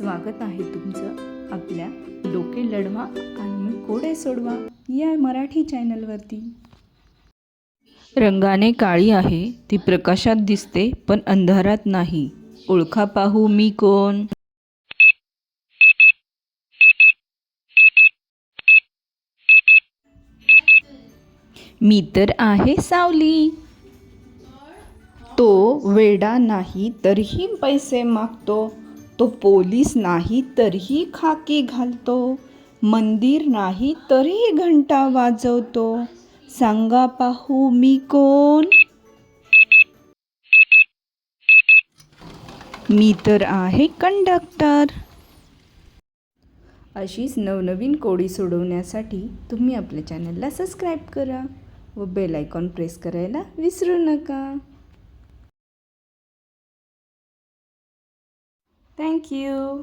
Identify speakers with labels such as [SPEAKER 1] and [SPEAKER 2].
[SPEAKER 1] स्वागत आहे तुमचं आपल्या डोके लढवा आणि कोडे सोडवा या मराठी चॅनलवरती। रंगाने काळी आहे, ती प्रकाशात दिसते पण अंधारात नाही। ओळखा पाहू मी कोण? मी तर आहे सावली। तो वेडा नाही तरीही पैसे मागतो, तो पोलीस नाही तरीही खाकी घालतो, मंदिर नाही तरीही घंटा वाजवतो। सांगा पाहू मी कोण? मी तर आहे कंडक्टर। अशीच नवनवीन कोडी सोडवण्यासाठी तुम्ही आपल्या चॅनलला सबस्क्राईब करा व बेल आयकॉन प्रेस करायला विसरू नका। Thank you.